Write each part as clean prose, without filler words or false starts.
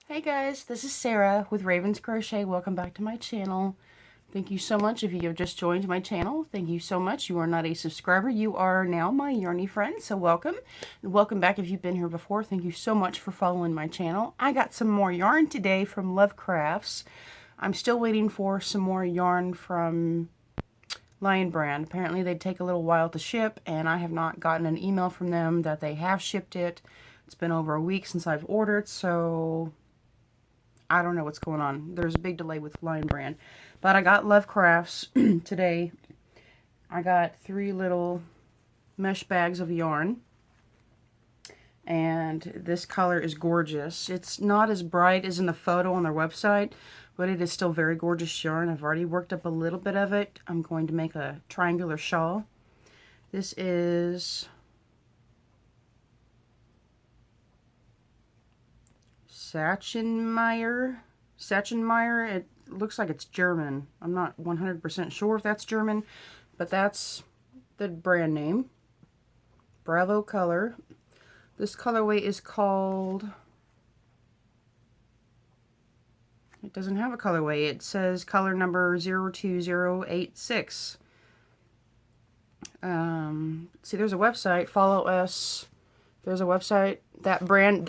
Hey guys, this is Sarah with Raven's Crochet. Welcome back to my channel. Thank you so much if you have just joined my channel. Thank you so much. You are not a subscriber. You are now my yarny friend, so welcome. And welcome back if you've been here before. Thank you so much for following my channel. I got some more yarn today from Lovecrafts. I'm still waiting for some more yarn from Lion Brand. Apparently they take a little while to ship, and I have not gotten an email from them that they have shipped it. It's been over a week since I've ordered, so I don't know what's going on. There's a big delay with Lion Brand. But I got Lovecrafts today. I got 3 little mesh bags of yarn. And this color is gorgeous. It's not as bright as in the photo on their website, but it is still very gorgeous yarn. I've already worked up a little bit of it. I'm going to make a triangular shawl. This is Sachenmeyer. It looks like it's German. I'm not 100% sure if that's German, but that's the brand name. Bravo color. This colorway is called... It doesn't have a colorway. It says color number 02086. See, there's a website. Follow us. There's a website. That brand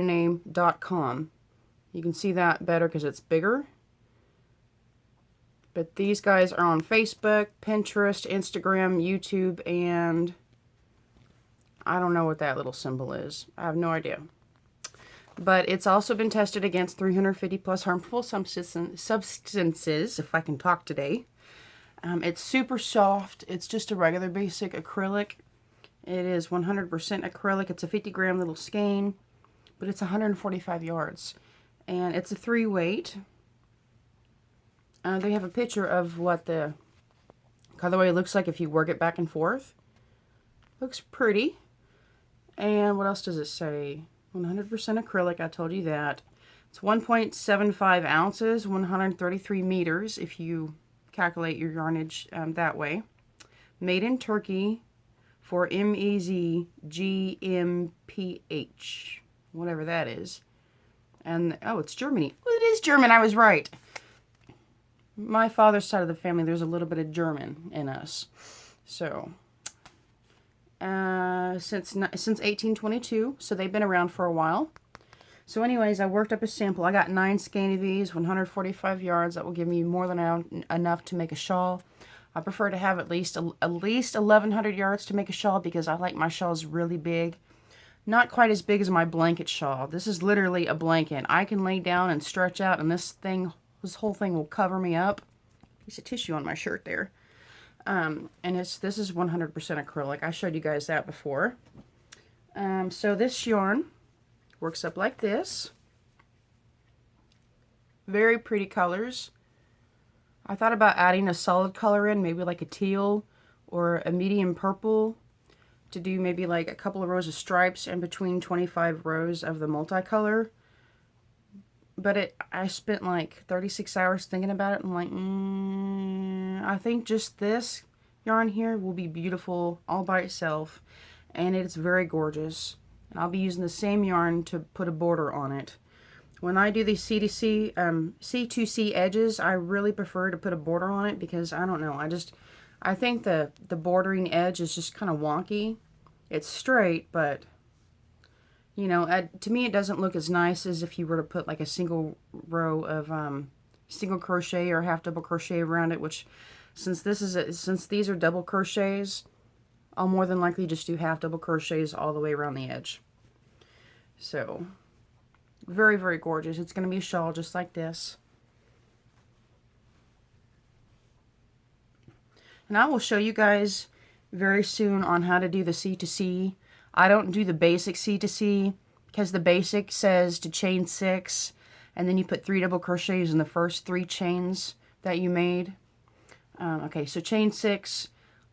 name.com. You can see that better because it's bigger. But these guys are on Facebook, Pinterest, Instagram, YouTube, and I don't know what that little symbol is. I have no idea. But it's also been tested against 350 plus harmful substances, if I can talk today. It's super soft. It's just a regular basic acrylic. It is 100% acrylic. It's a 50-gram little skein, but it's 145 yards. And it's a 3-weight. They have a picture of what the colorway looks like if you work it back and forth. Looks pretty. And what else does it say? 100% acrylic, I told you that. It's 1.75 ounces, 133 meters, if you calculate your yardage that way. Made in Turkey for MEZGMPH, whatever that is. And, oh, it's Germany. Oh, it is German, I was right. My father's side of the family, there's a little bit of German in us. So... since 1822, so they've been around for a while. So anyways, I worked up a sample. I got 9 skein of these, 145 yards. That will give me more than enough to make a shawl. I prefer to have at least 1,100 yards to make a shawl because I like my shawls really big. Not quite as big as my blanket shawl. This is literally a blanket. I can lay down and stretch out, and this whole thing will cover me up. Piece of tissue on my shirt there. And this is 100% acrylic. I showed you guys that before. So this yarn works up like this. Very pretty colors. I thought about adding a solid color in, maybe like a teal or a medium purple, to do maybe like a couple of rows of stripes in between 25 rows of the multicolor. But I spent like 36 hours thinking about it. I'm like, I think just this yarn here will be beautiful all by itself. And it's very gorgeous. And I'll be using the same yarn to put a border on it. When I do these C2C edges, I really prefer to put a border on it because, I don't know, I think the bordering edge is just kind of wonky. It's straight, but... You know, to me it doesn't look as nice as if you were to put like a single row of single crochet or half double crochet around it, which since these are double crochets, I'll more than likely just do half double crochets all the way around the edge. So, very, very gorgeous. It's going to be a shawl just like this. And I will show you guys very soon on how to do the C2C. I don't do the basic C2C because the basic says to chain 6 and then you put 3 double crochets in the first 3 chains that you made. Okay, so chain 6,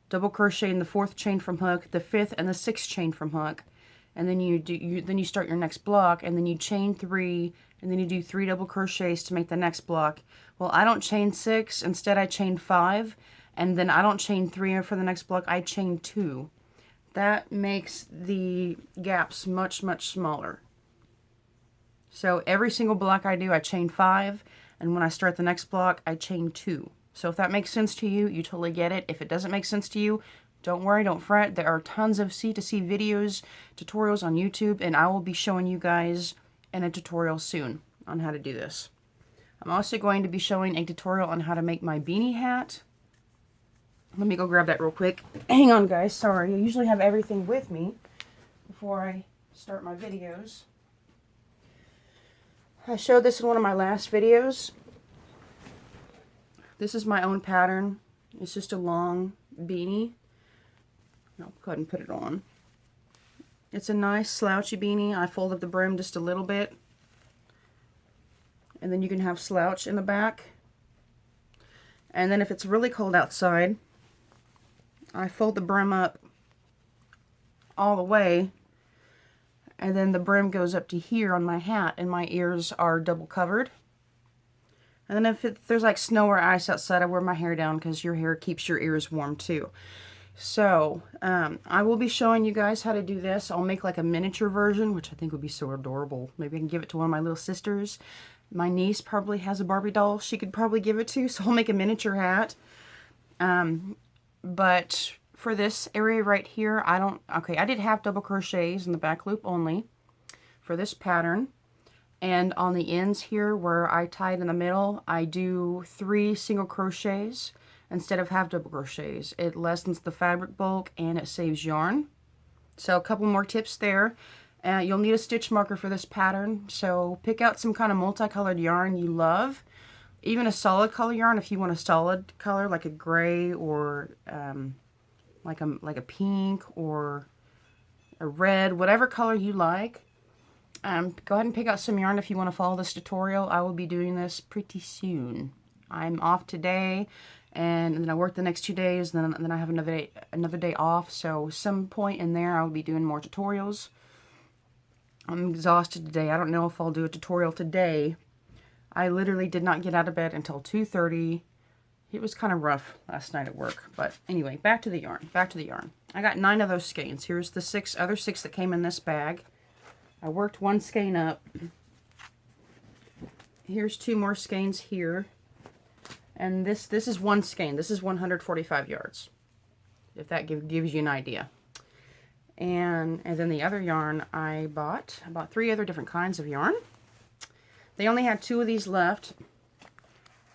double crochet in the 4th chain from hook, the 5th and the 6th chain from hook, and then you start your next block, and then you chain 3, and then you do 3 double crochets to make the next block. Well, I don't chain 6, instead I chain 5, and then I don't chain 3 for the next block, I chain 2. That makes the gaps much, much smaller. So every single block I do, I chain 5, and when I start the next block, I chain 2. So if that makes sense to you, you totally get it. If it doesn't make sense to you, don't worry, don't fret. There are tons of C2C videos, tutorials on YouTube, and I will be showing you guys in a tutorial soon on how to do this. I'm also going to be showing a tutorial on how to make my beanie hat. Let me go grab that real quick. Hang on, guys. Sorry. I usually have everything with me before I start my videos. I showed this in one of my last videos. This is my own pattern. It's just a long beanie. I'll go ahead and put it on. It's a nice slouchy beanie. I fold up the brim just a little bit. And then you can have slouch in the back. And then if it's really cold outside, I fold the brim up all the way. And then the brim goes up to here on my hat, and my ears are double covered. And then if there's like snow or ice outside, I wear my hair down because your hair keeps your ears warm too. So, I will be showing you guys how to do this. I'll make like a miniature version, which I think would be so adorable. Maybe I can give it to one of my little sisters. My niece probably has a Barbie doll she could probably give it to, so I'll make a miniature hat. But for this area right here, I did half double crochets in the back loop only for this pattern. And on the ends here where I tied in the middle, I do 3 single crochets instead of half double crochets. It lessens the fabric bulk and it saves yarn. So a couple more tips there. You'll need a stitch marker for this pattern, so pick out some kind of multicolored yarn you love. Even a solid color yarn if you want a solid color like a gray or like a pink or a red, whatever color you like. Go ahead and pick out some yarn if you want to follow this tutorial. I will be doing this pretty soon. I'm off today, and then I work the next 2 days, then I have another day off, so some point in there I'll be doing more tutorials. I'm exhausted today. I don't know if I'll do a tutorial today. I literally did not get out of bed until 2:30. It was kind of rough last night at work. But anyway, back to the yarn. Back to the yarn. I got 9 of those skeins. Here's the other six that came in this bag. I worked 1 skein up. Here's 2 more skeins here. And this is 1 skein. This is 145 yards. If that gives you an idea. And then the other yarn I bought 3 other different kinds of yarn. They only had 2 of these left.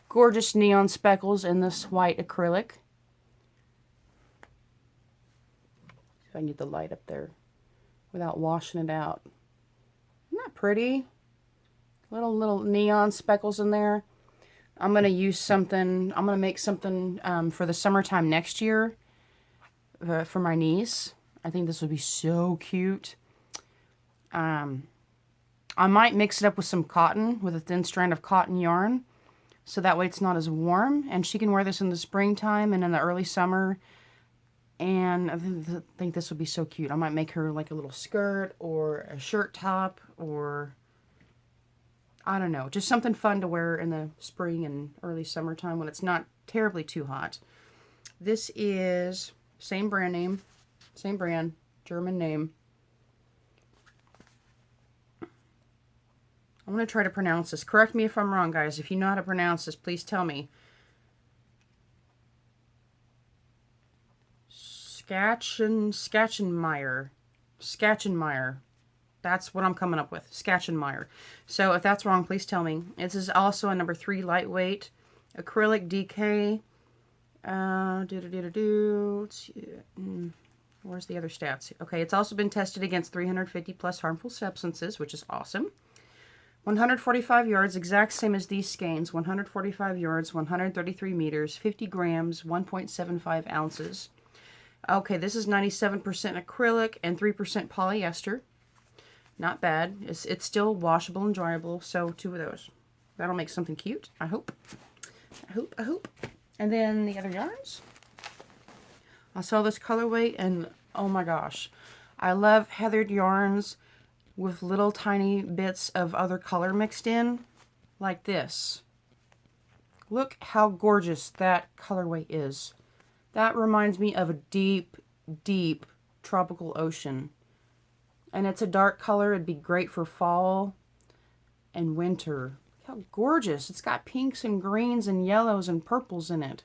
Gorgeous neon speckles in this white acrylic. See if I can get the light up there without washing it out. Isn't that pretty? Little neon speckles in there. I'm going to use something, I'm going to make something for the summertime next year for my niece. I think this would be so cute. I might mix it up with some cotton, with a thin strand of cotton yarn, so that way it's not as warm, and she can wear this in the springtime and in the early summer, and I think this would be so cute. I might make her like a little skirt or a shirt top, or I don't know, just something fun to wear in the spring and early summertime when it's not terribly too hot. This is same brand name, same brand, German name. I'm going to try to pronounce this. Correct me if I'm wrong, guys. If you know how to pronounce this, please tell me. Scatchenmeyer. That's what I'm coming up with. Scatchenmeyer. So if that's wrong, please tell me. This is also a number 3 lightweight acrylic DK. Where's the other stats? Okay, it's also been tested against 350 plus harmful substances, which is awesome. 145 yards, exact same as these skeins. 145 yards, 133 meters, 50 grams, 1.75 ounces. Okay, this is 97% acrylic and 3% polyester. Not bad. It's still washable and dryable, so 2 of those. That'll make something cute, I hope. I hope. And then the other yarns. I saw this colorway and oh my gosh. I love heathered yarns with little tiny bits of other color mixed in, like this. Look how gorgeous that colorway is. That reminds me of a deep, deep tropical ocean. And it's a dark color. It'd be great for fall. and winter. How gorgeous. It's got pinks and greens and yellows and purples in it.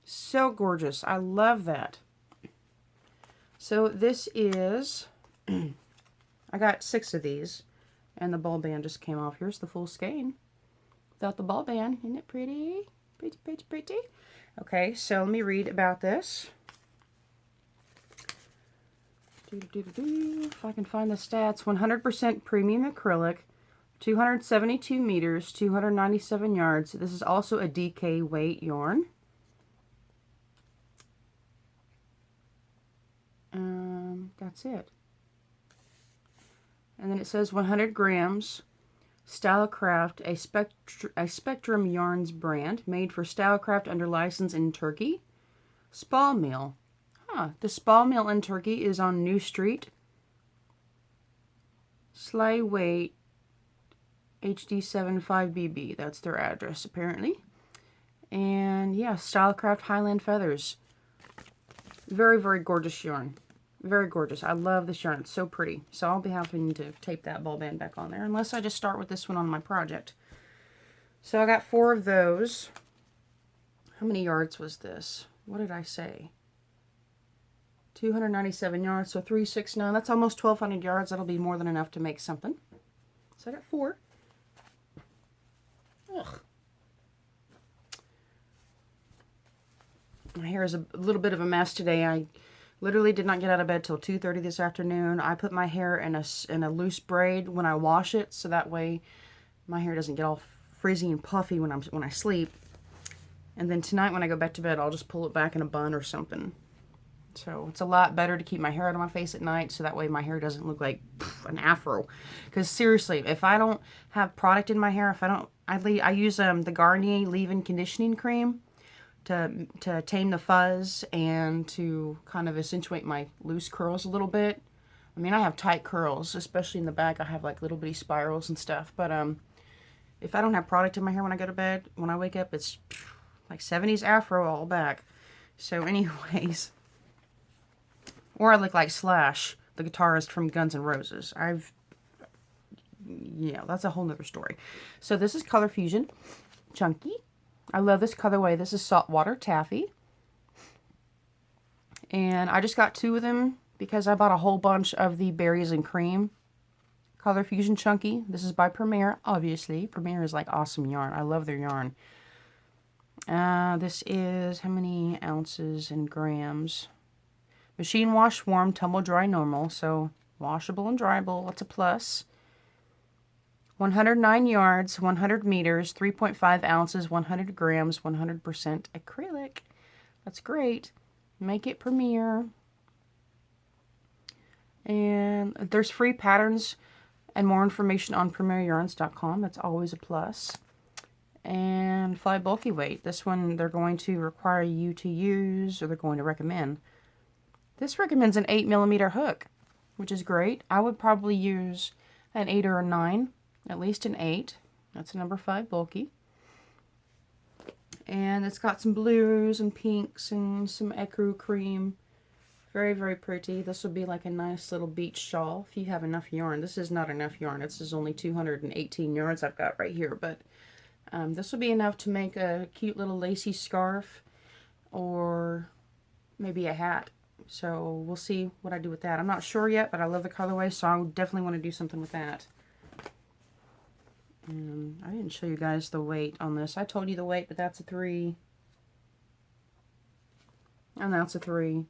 So gorgeous. I love that. So this is, I got 6 of these, and the ball band just came off. Here's the full skein without the ball band. Isn't it pretty? Pretty, pretty, pretty. Okay, so let me read about this. If I can find the stats. 100% premium acrylic, 272 meters, 297 yards. This is also a DK weight yarn. That's it. And then it says 100 grams. Stylecraft, a Spectrum Yarns brand, made for Stylecraft under license in Turkey. Spall Mill. The Spall Mill in Turkey is on New Street. Sleigh Weight HD75BB. That's their address, apparently. And yeah, Stylecraft Highland Feathers. Very, very gorgeous yarn. Very gorgeous. I love this yarn. It's so pretty. So I'll be having to tape that ball band back on there, unless I just start with this one on my project. So I got 4 of those. How many yards was this? What did I say? 297 yards, so 369. That's almost 1,200 yards. That'll be more than enough to make something. So I got 4. Ugh. My hair is a little bit of a mess today. I literally did not get out of bed till 2:30 this afternoon. I put my hair in a loose braid when I wash it, so that way my hair doesn't get all frizzy and puffy when I sleep. And then tonight when I go back to bed, I'll just pull it back in a bun or something. So it's a lot better to keep my hair out of my face at night, so that way my hair doesn't look like an afro. Because seriously, if I don't have product in my hair, I use the Garnier leave-in conditioning cream to tame the fuzz and to kind of accentuate my loose curls a little bit. I mean, I have tight curls, especially in the back. I have like little bitty spirals and stuff. But if I don't have product in my hair when I go to bed, when I wake up, it's like 70s afro all back. So anyways, or I look like Slash, the guitarist from Guns N' Roses. Yeah, that's a whole nother story. So this is Color Fusion Chunky. I love this colorway. This is Saltwater Taffy. And I just got 2 of them because I bought a whole bunch of the Berries and Cream Color Fusion Chunky. This is by Premier, obviously. Premier is like awesome yarn. I love their yarn. This is how many ounces and grams? Machine wash, warm, tumble dry, normal. So washable and dryable. That's a plus. 109 yards, 100 meters, 3.5 ounces, 100 grams, 100% acrylic. That's great. Make it Premier. And there's free patterns and more information on premieryarns.com. That's always a plus. And Fly Bulky Weight. This one they're going to require you to use, or they're going to recommend. This recommends an 8mm hook, which is great. I would probably use an 8 or a 9. At least an 8. That's a number 5 bulky. And it's got some blues and pinks and some ecru cream. Very, very pretty. This will be like a nice little beach shawl if you have enough yarn. This is not enough yarn. This is only 218 yards I've got right here. But this will be enough to make a cute little lacy scarf or maybe a hat. So we'll see what I do with that. I'm not sure yet, but I love the colorway, so I definitely want to do something with that. I didn't show you guys the weight on this. I told you the weight, but that's a 3. And that's a 3.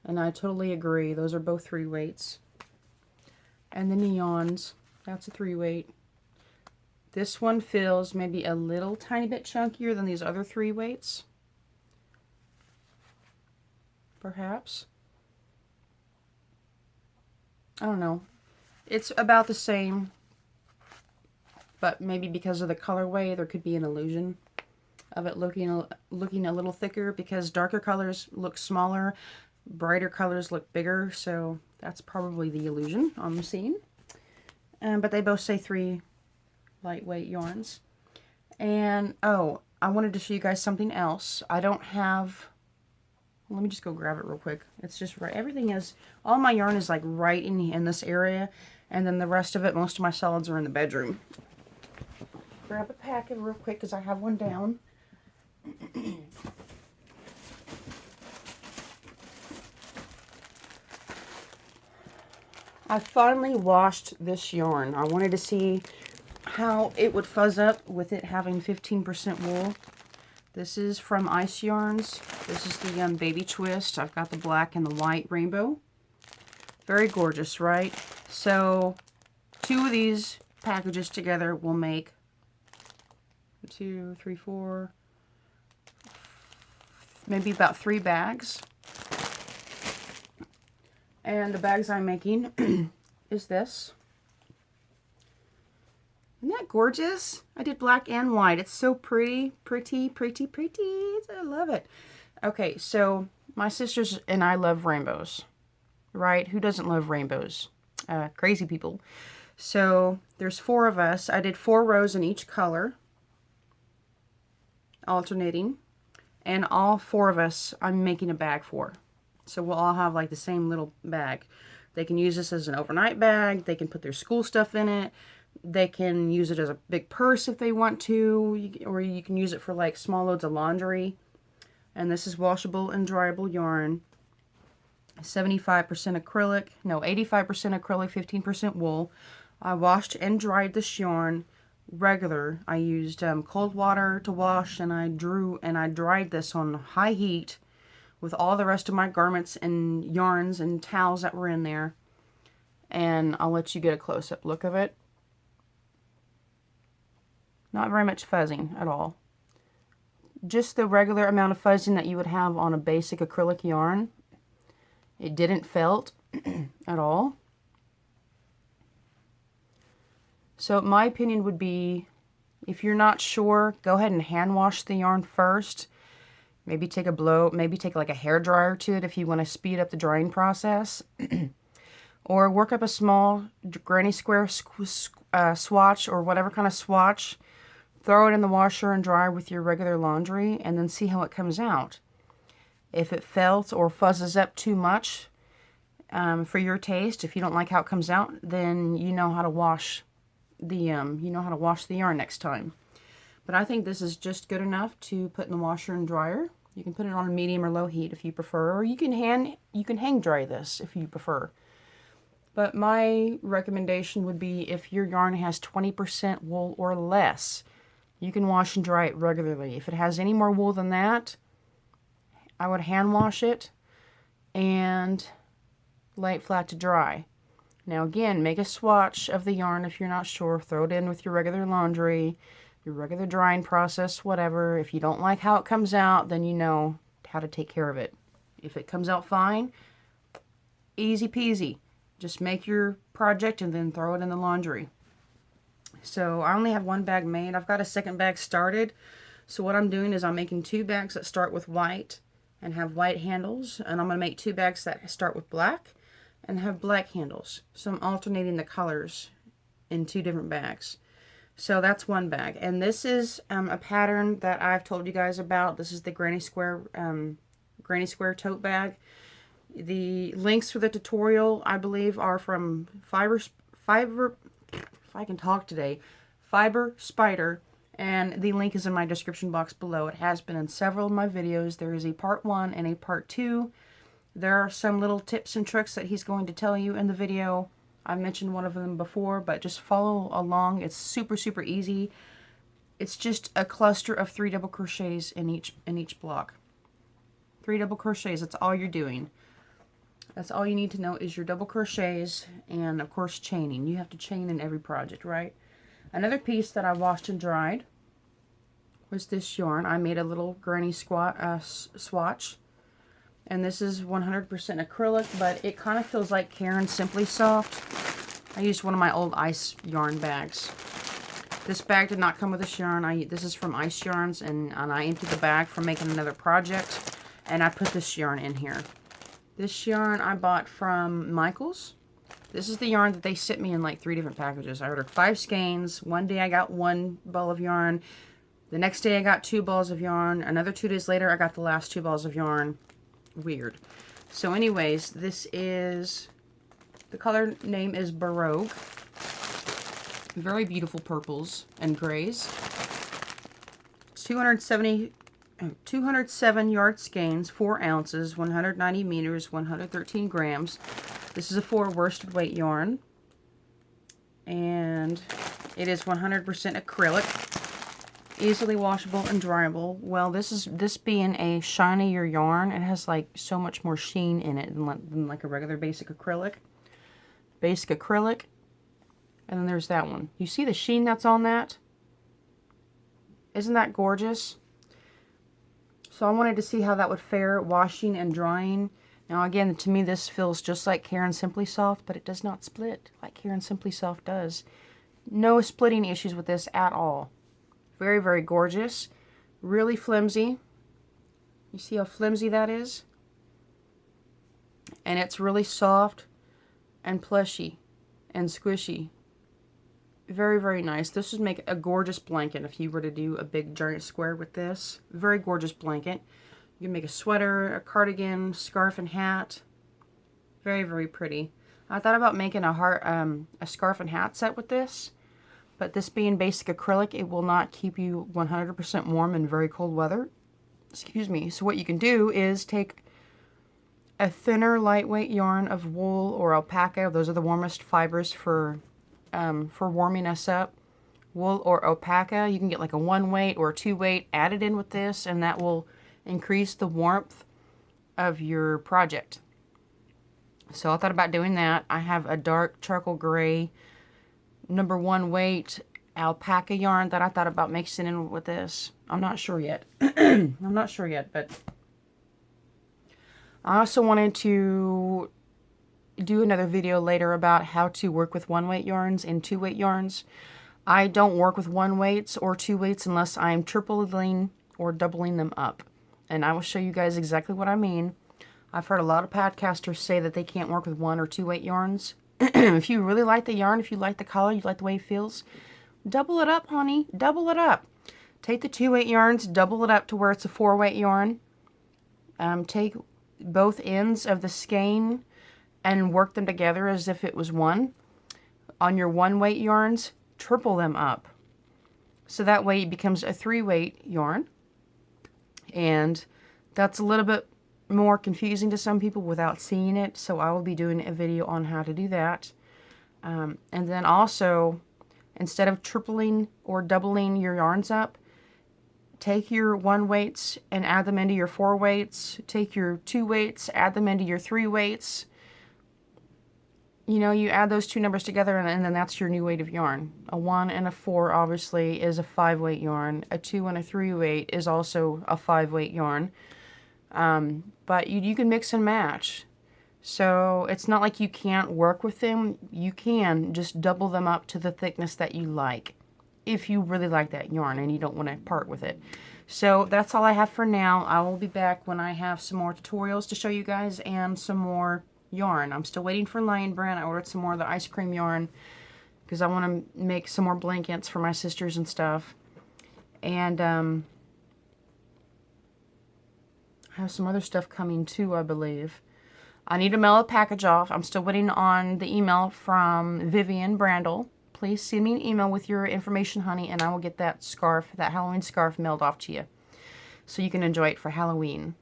And I totally agree. Those are both 3 weights. And the neons, that's a 3 weight. This one feels maybe a little tiny bit chunkier than these other 3 weights. Perhaps. I don't know. It's about the same. But maybe because of the colorway, there could be an illusion of it looking a little thicker, because darker colors look smaller, brighter colors look bigger, so that's probably the illusion I'm seeing. But they both say 3 lightweight yarns. And, oh, I wanted to show you guys something else. I don't have Let me just go grab it real quick. It's just right. Everything is, all my yarn is like right in this area. And then the rest of it, most of my solids are in the bedroom. Grab a packet real quick because I have one down. I finally washed this yarn. I wanted to see how it would fuzz up with it having 15% wool. This is from Ice Yarns. This is the Baby Twist. I've got the black and the white rainbow. Very gorgeous, right? So 2 of these packages together will make 2, 3, 4, maybe about 3 bags. And the bags I'm making is this. Isn't that gorgeous? I did black and white. It's so pretty, pretty, pretty, pretty. I love it. Okay, so my sisters and I love rainbows, right? Who doesn't love rainbows? Crazy people. So there's 4 of us. I did 4 rows in each color, alternating. And all 4 of us I'm making a bag for. So we'll all have like the same little bag. They can use this as an overnight bag. They can put their school stuff in it. They can use it as a big purse if they want to, or you can use it for like small loads of laundry. And this is washable and dryable yarn. 75% acrylic, no, 85% acrylic, 15% wool. I washed and dried this yarn regular. I used cold water to wash, and I dried this on high heat with all the rest of my garments and yarns and towels that were in there. And I'll let you get a close-up look of it. Not very much fuzzing at all. Just the regular amount of fuzzing that you would have on a basic acrylic yarn. It didn't felt at all. So my opinion would be, if you're not sure, go ahead and hand wash the yarn first. Maybe take like a hair dryer to it if you want to speed up the drying process. Or work up a small granny square swatch or whatever kind of swatch. Throw it in the washer and dry with your regular laundry, and then see how it comes out. If it felt or fuzzes up too much for your taste, if you don't like how it comes out, then you know how to wash the yarn next time. But I think this is just good enough to put in the washer and dryer. You can put it on a medium or low heat if you prefer, or you can hang dry this if you prefer. But my recommendation would be, if your yarn has 20% wool or less, you can wash and dry it regularly. If it has any more wool than that, I would hand wash it and lay it flat to dry. Now again, make a swatch of the yarn if you're not sure. Throw it in with your regular laundry, your regular drying process, whatever. If you don't like how it comes out, then you know how to take care of it. If it comes out fine, easy peasy. Just make your project and then throw it in the laundry. So I only have 1 bag made. I've got a second bag started. So what I'm doing is I'm making 2 bags that start with white and have white handles. And I'm going to make 2 bags that start with black and have black handles. So I'm alternating the colors in 2 different bags. So that's 1 bag. And this is a pattern that I've told you guys about. This is the Granny Square tote bag. The links for the tutorial, I believe, are from Fiber Spider, and the link is in my description box below. It has been in several of my videos. There is a part 1 and a part 2. There are some little tips and tricks that he's going to tell you in the video. I've mentioned one of them before, but just follow along. It's super, super easy. It's just a cluster of 3 double crochets in each block. 3 double crochets, that's all you're doing. That's all you need to know is your double crochets and, of course, chaining. You have to chain in every project, right? Another piece that I washed and dried was this yarn. I made a little granny swatch. And this is 100% acrylic, but it kind of feels like Caron Simply Soft. I used one of my old ice yarn bags. This bag did not come with this yarn. This is from Ice Yarns, and I emptied the bag from making another project, and I put this yarn in here. This yarn I bought from Michaels. This is the yarn that they sent me in like 3 different packages. I ordered 5 skeins. One day I got 1 ball of yarn. The next day I got 2 balls of yarn. Another 2 days later I got the last 2 balls of yarn. weird. So anyways, this is, the color name is Baroque. Very beautiful purples and grays. 207 yard skeins, 4 ounces, 190 meters, 113 grams. This is a 4 worsted weight yarn. And it is 100% acrylic. Easily washable and dryable. Well, this being a shinier yarn, it has like so much more sheen in it than like a regular basic acrylic. Basic acrylic. And then there's that one. You see the sheen that's on that? Isn't that gorgeous? So I wanted to see how that would fare washing and drying. Now again, to me this feels just like Caron Simply Soft, but it does not split like Caron Simply Soft does. No splitting issues with this at all. Very, very gorgeous. Really flimsy. You see how flimsy that is? And it's really soft and plushy and squishy. Very, very nice. This would make a gorgeous blanket if you were to do a big giant square with this. Very gorgeous blanket. You can make a sweater, a cardigan, scarf, and hat. Very, very pretty. I thought about making a scarf and hat set with this. But this being basic acrylic, it will not keep you 100% warm in very cold weather. Excuse me. So what you can do is take a thinner, lightweight yarn of wool or alpaca. Those are the warmest fibers for warming us up. Wool or alpaca. You can get like a 1 weight or a 2 weight added in with this, and that will increase the warmth of your project. So I thought about doing that. I have a dark charcoal gray number 1 weight alpaca yarn that I thought about mixing in with this. I'm not sure yet. I'm not sure yet, but I also wanted to do another video later about how to work with 1 weight yarns and 2 weight yarns. I don't work with 1 weights or 2 weights unless I'm tripling or doubling them up. And I will show you guys exactly what I mean. I've heard a lot of podcasters say that they can't work with 1 or 2 weight yarns. If you really like the yarn, if you like the color, you like the way it feels, double it up, honey. Double it up. Take the 2 weight yarns, double it up to where it's a 4 weight yarn. Take both ends of the skein and work them together as if it was one. On your 1 weight yarns, triple them up. So that way it becomes a 3 weight yarn. And that's a little bit more confusing to some people without seeing it, so I will be doing a video on how to do that. And then also, instead of tripling or doubling your yarns up, take your 1 weights and add them into your 4 weights. Take your 2 weights, add them into your 3 weights. You know, you add those 2 numbers together, and then that's your new weight of yarn. A 1 and a 4 obviously is a 5 weight yarn. A 2 and a 3 weight is also a 5 weight yarn. But you can mix and match. So it's not like you can't work with them. You can just double them up to the thickness that you like, if you really like that yarn and you don't want to part with it. So that's all I have for now. I will be back when I have some more tutorials to show you guys and some more yarn. I'm still waiting for Lion Brand. I ordered some more of the ice cream yarn because I want to make some more blankets for my sisters and stuff. And I have some other stuff coming too, I believe. I need to mail a package off. I'm still waiting on the email from Vivian Brandel. Please send me an email with your information, honey, and I will get that scarf, that Halloween scarf, mailed off to you so you can enjoy it for Halloween.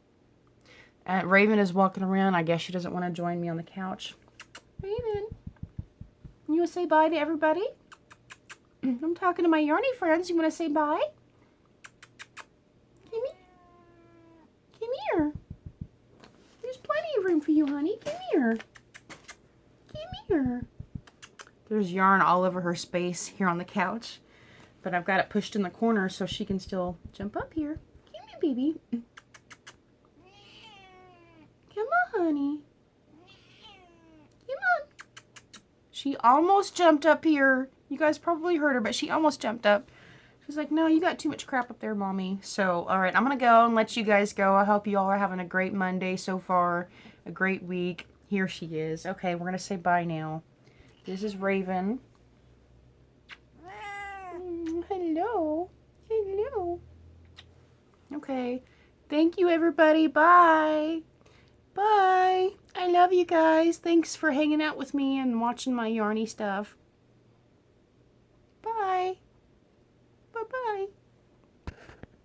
Raven is walking around. I guess she doesn't want to join me on the couch. Raven, you want to say bye to everybody? I'm talking to my yarny friends. You want to say bye? Come here. There's plenty of room for you, honey. Come here. There's yarn all over her space here on the couch, but I've got it pushed in the corner so she can still jump up here. Come here, baby. Come on, honey. Come on. She almost jumped up here. You guys probably heard her, but she almost jumped up. She's like, no, you got too much crap up there, Mommy. So, all right, I'm going to go and let you guys go. I hope you all are having a great Monday so far, a great week. Here she is. Okay, we're going to say bye now. This is Raven. Hello. Hello. Okay. Thank you, everybody. Bye. Bye. I love you guys. Thanks for hanging out with me and watching my yarny stuff.